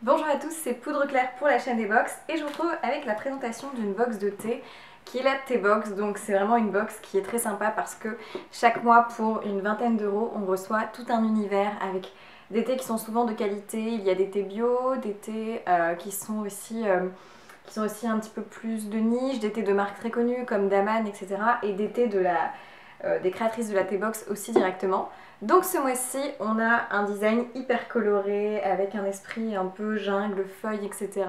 Bonjour à tous, c'est Poudre Claire pour la chaîne des box et je vous retrouve avec la présentation d'une box de thé qui est la Thé Box. Donc c'est vraiment une box qui est très sympa parce que chaque mois pour une vingtaine d'euros on reçoit tout un univers avec des thés qui sont souvent de qualité. Il y a des thés bio, des thés qui sont aussi un petit peu plus de niche, des thés de marques très connues comme Daman, etc. et des thés des créatrices de la Thé Box aussi directement. Donc ce mois-ci, on a un design hyper coloré avec un esprit un peu jungle, feuilles, etc.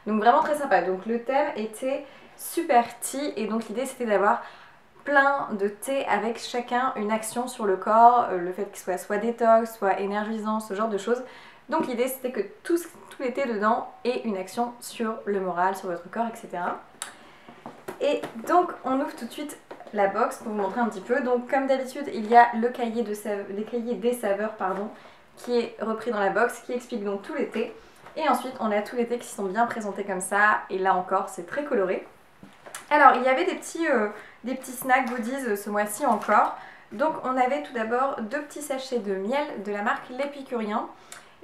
Donc vraiment très sympa. Donc le thème était super tea et donc l'idée c'était d'avoir plein de thés avec chacun une action sur le corps, le fait qu'il soit détox, soit énergisant, ce genre de choses. Donc l'idée c'était que tous les thés dedans aient une action sur le moral, sur votre corps, etc. Et donc on ouvre tout de suite la box pour vous montrer un petit peu. Donc comme d'habitude il y a le cahier des saveurs qui est repris dans la box, qui explique donc tous les thés. Et ensuite on a tous les thés qui sont bien présentés comme ça, et là encore c'est très coloré. Alors il y avait des petits snacks goodies ce mois-ci encore. Donc on avait tout d'abord deux petits sachets de miel de la marque L'Épicurien.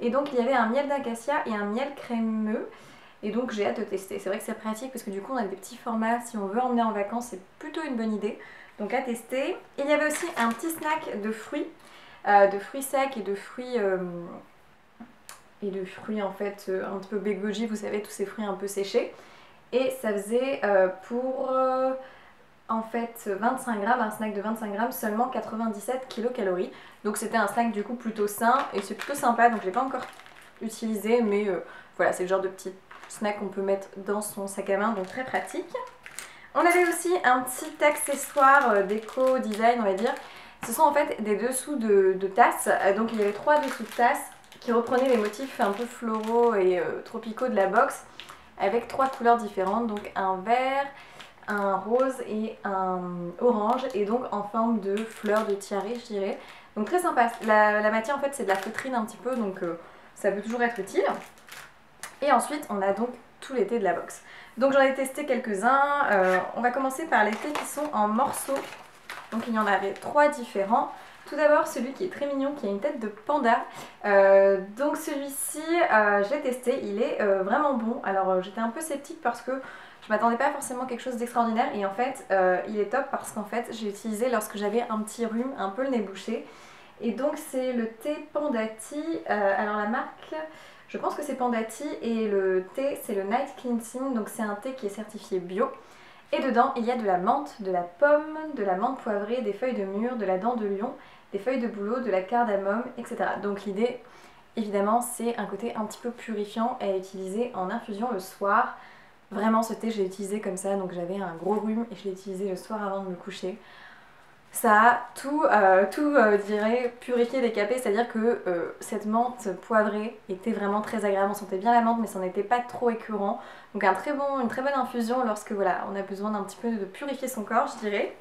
Et donc il y avait un miel d'acacia et un miel crémeux. Et donc j'ai hâte de tester. C'est vrai que c'est pratique parce que du coup on a des petits formats. Si on veut emmener en vacances, c'est plutôt une bonne idée. Donc à tester. Il y avait aussi un petit snack de fruits secs et de fruits en fait un petit peu begoji, vous savez, tous ces fruits un peu séchés. Et ça faisait pour en fait 25 grammes, un snack de 25 grammes, seulement 97 kilocalories. Donc c'était un snack du coup plutôt sain et c'est plutôt sympa. Donc je l'ai pas encore utilisé, mais voilà, c'est le genre de petit snack qu'on peut mettre dans son sac à main, donc très pratique. On avait aussi un petit accessoire déco design, on va dire. Ce sont en fait des dessous de tasses. Donc il y avait 3 dessous de tasses qui reprenaient les motifs un peu floraux et tropicaux de la box, avec 3 couleurs différentes, donc un vert, un rose et un orange, et donc en forme de fleurs de tiare, je dirais. Donc très sympa. La matière en fait c'est de la feutrine un petit peu, donc ça peut toujours être utile. Et ensuite on a donc tout les thés de la box. Donc j'en ai testé quelques-uns. On va commencer par les thés qui sont en morceaux. Donc il y en avait 3 différents. Tout d'abord celui qui est très mignon, qui a une tête de panda. Donc celui-ci, je l'ai testé, il est vraiment bon. Alors j'étais un peu sceptique parce que je m'attendais pas forcément à quelque chose d'extraordinaire. Et en fait, il est top parce qu'en fait, j'ai utilisé lorsque j'avais un petit rhume, un peu le nez bouché. Et donc c'est le thé Panda Tea. Alors la marque, je pense que c'est Panda Tea. Et le thé, c'est le Night Cleansing. Donc c'est un thé qui est certifié bio. Et dedans, il y a de la menthe, de la pomme, de la menthe poivrée, des feuilles de mûre, de la dent de lion, des feuilles de bouleau, de la cardamome, etc. Donc l'idée, évidemment, c'est un côté un petit peu purifiant à utiliser en infusion le soir. Vraiment, ce thé, je l'ai utilisé comme ça, donc j'avais un gros rhume et je l'ai utilisé le soir avant de me coucher. Ça a tout, je dirais, purifié, décapé, c'est-à-dire que cette menthe poivrée était vraiment très agréable. On sentait bien la menthe, mais ça n'était pas trop écœurant. Donc une très bonne infusion lorsque voilà, on a besoin d'un petit peu de purifier son corps, je dirais.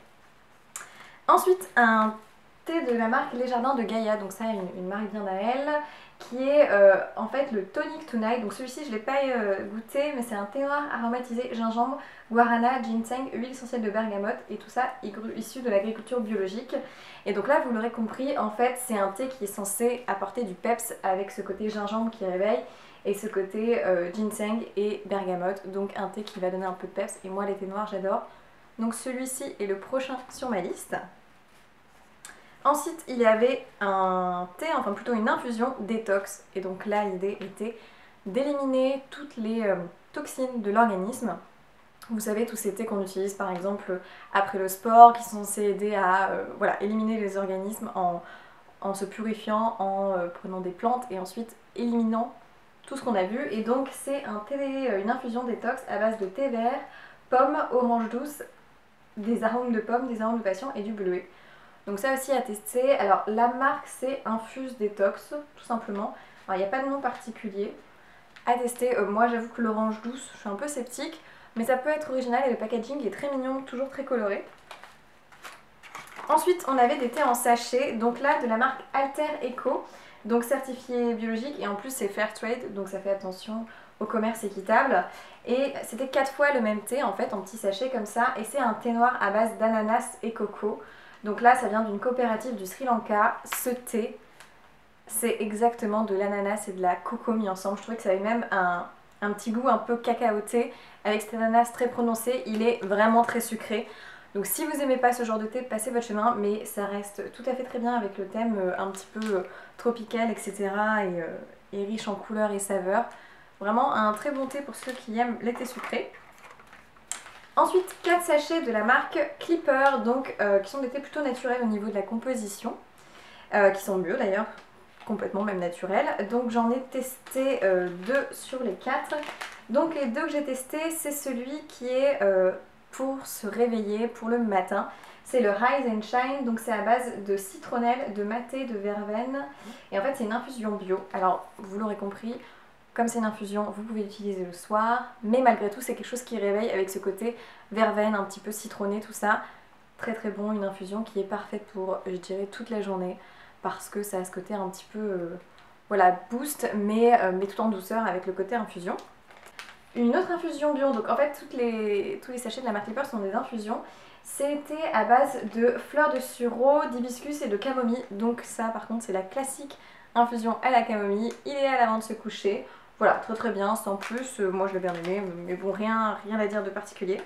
Ensuite, un thé de la marque Les Jardins de Gaïa, donc ça, une marque bien à elle, qui est en fait le Tonic Tonight. Donc celui-ci, je ne l'ai pas goûté, mais c'est un thé noir aromatisé gingembre, guarana, ginseng, huile essentielle de bergamote, et tout ça issu de l'agriculture biologique. Et donc là, vous l'aurez compris, en fait, c'est un thé qui est censé apporter du peps avec ce côté gingembre qui réveille et ce côté ginseng et bergamote. Donc un thé qui va donner un peu de peps, et moi les thés noirs j'adore. Donc celui-ci est le prochain sur ma liste. Ensuite, il y avait un thé, enfin plutôt une infusion détox. Et donc là, l'idée était d'éliminer toutes les toxines de l'organisme. Vous savez, tous ces thés qu'on utilise par exemple après le sport, qui sont censés aider à voilà, éliminer les organismes en se purifiant, en prenant des plantes et ensuite éliminant tout ce qu'on a vu. Et donc c'est une infusion détox à base de thé vert, pomme, orange douce, des arômes de pomme, des arômes de passion et du bleuet. Donc ça aussi à tester. Alors la marque c'est Infuse Détox tout simplement. Alors il n'y a pas de nom particulier à tester. Moi j'avoue que l'orange douce je suis un peu sceptique, mais ça peut être original et le packaging est très mignon, toujours très coloré. Ensuite on avait des thés en sachet, donc là de la marque Alter Eco, donc certifié biologique et en plus c'est fair trade, donc ça fait attention au commerce équitable. Et c'était 4 fois le même thé en fait en petit sachet comme ça, et c'est un thé noir à base d'ananas et coco. Donc là ça vient d'une coopérative du Sri Lanka. Ce thé, c'est exactement de l'ananas et de la coco mis ensemble. Je trouvais que ça avait même un petit goût un peu cacaoté avec cet ananas très prononcé. Il est vraiment très sucré. Donc si vous aimez pas ce genre de thé, passez votre chemin, mais ça reste tout à fait très bien avec le thème un petit peu tropical, etc. Et riche en couleurs et saveurs. Vraiment un très bon thé pour ceux qui aiment les thés sucrés. Ensuite, 4 sachets de la marque Clipper, donc qui sont des thés plutôt naturels au niveau de la composition, qui sont bio d'ailleurs, complètement même naturels. Donc j'en ai testé 2 sur les 4. Donc les 2 que j'ai testés, c'est celui qui est pour se réveiller pour le matin. C'est le Rise and Shine, donc c'est à base de citronnelle, de maté, de verveine. Et en fait c'est une infusion bio. Alors vous l'aurez compris, comme c'est une infusion, vous pouvez l'utiliser le soir. Mais malgré tout c'est quelque chose qui réveille avec ce côté verveine, un petit peu citronné, tout ça. Très très bon, une infusion qui est parfaite pour, je dirais, toute la journée. Parce que ça a ce côté un petit peu, voilà, boost, mais tout en douceur avec le côté infusion. Une autre infusion bio, donc en fait tous les sachets de la marque Clipper sont des infusions. C'était à base de fleurs de sureau, d'hibiscus et de camomille. Donc ça par contre c'est la classique infusion à la camomille, idéale avant de se coucher. Voilà, très très bien, sans plus, moi je l'ai bien aimé, mais bon rien à dire de particulier.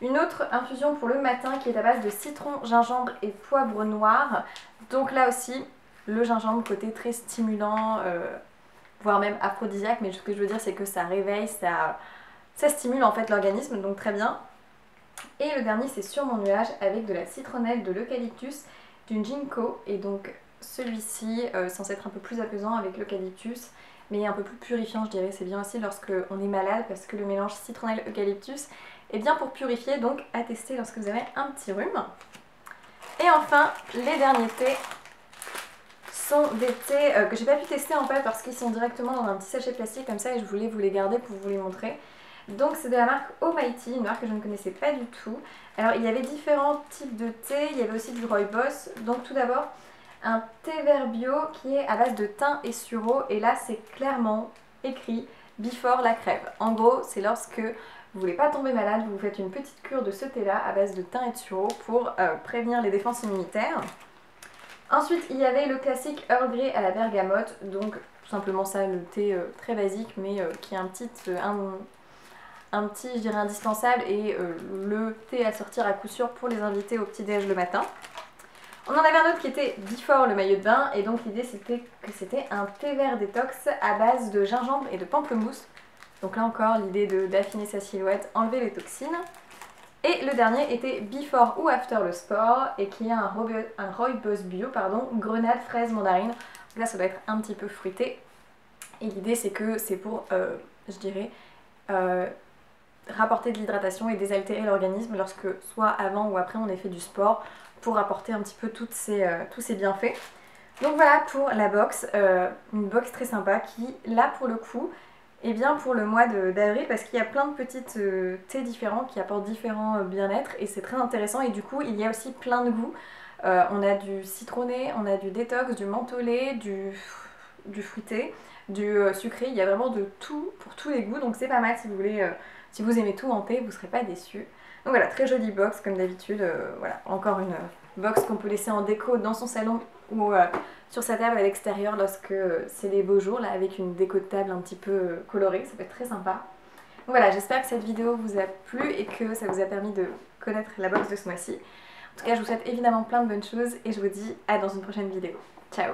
Une autre infusion pour le matin qui est à base de citron, gingembre et poivre noir. Donc là aussi, le gingembre côté très stimulant, voire même aphrodisiaque, mais ce que je veux dire c'est que ça réveille, ça stimule en fait l'organisme, donc très bien. Et le dernier c'est sur mon nuage avec de la citronnelle, de l'eucalyptus, du ginkgo, et donc celui-ci censé être un peu plus apaisant avec l'eucalyptus, mais un peu plus purifiant je dirais. C'est bien aussi lorsque on est malade parce que le mélange citronnelle-eucalyptus est bien pour purifier, donc à tester lorsque vous avez un petit rhume. Et enfin, les derniers thés sont des thés que j'ai pas pu tester en fait parce qu'ils sont directement dans un petit sachet plastique comme ça et je voulais vous les garder pour vous les montrer. Donc c'est de la marque Almighty, une marque que je ne connaissais pas du tout. Alors il y avait différents types de thé, il y avait aussi du rooibos. Donc tout d'abord un thé vert bio qui est à base de thym et sureau, et là c'est clairement écrit Before la crève. En gros c'est lorsque vous voulez pas tomber malade, vous faites une petite cure de ce thé là à base de thym et de sureau pour prévenir les défenses immunitaires. Ensuite il y avait le classique Earl Grey à la bergamote, donc tout simplement ça, le thé très basique mais qui est un petit je dirais indispensable, et le thé à sortir à coup sûr pour les invités au petit déj le matin. On en avait un autre qui était Before le maillot de bain, et donc l'idée c'était que c'était un thé vert détox à base de gingembre et de pamplemousse. Donc là encore l'idée d'affiner sa silhouette, enlever les toxines. Et le dernier était Before ou After le sport, et qui est un rooibos bio, pardon, grenade, fraise, mandarine. Là ça doit être un petit peu fruité. Et l'idée c'est que c'est pour, je dirais, rapporter de l'hydratation et désaltérer l'organisme lorsque soit avant ou après on ait fait du sport, pour apporter un petit peu tous ces bienfaits. Donc voilà pour la box, une box très sympa qui là pour le coup est bien pour le mois d'avril parce qu'il y a plein de petites thés différents qui apportent différents bien-être et c'est très intéressant, et du coup il y a aussi plein de goûts. On a du citronné, on a du détox, du mentholé, du fruité, du sucré, il y a vraiment de tout pour tous les goûts, donc c'est pas mal si vous voulez, si vous aimez tout en thé, vous ne serez pas déçus. Donc voilà, très jolie box comme d'habitude, voilà, encore une box qu'on peut laisser en déco dans son salon ou sur sa table à l'extérieur lorsque c'est les beaux jours, là, avec une déco de table un petit peu colorée, ça peut être très sympa. Donc voilà, j'espère que cette vidéo vous a plu et que ça vous a permis de connaître la box de ce mois-ci. En tout cas, je vous souhaite évidemment plein de bonnes choses et je vous dis à dans une prochaine vidéo. Ciao!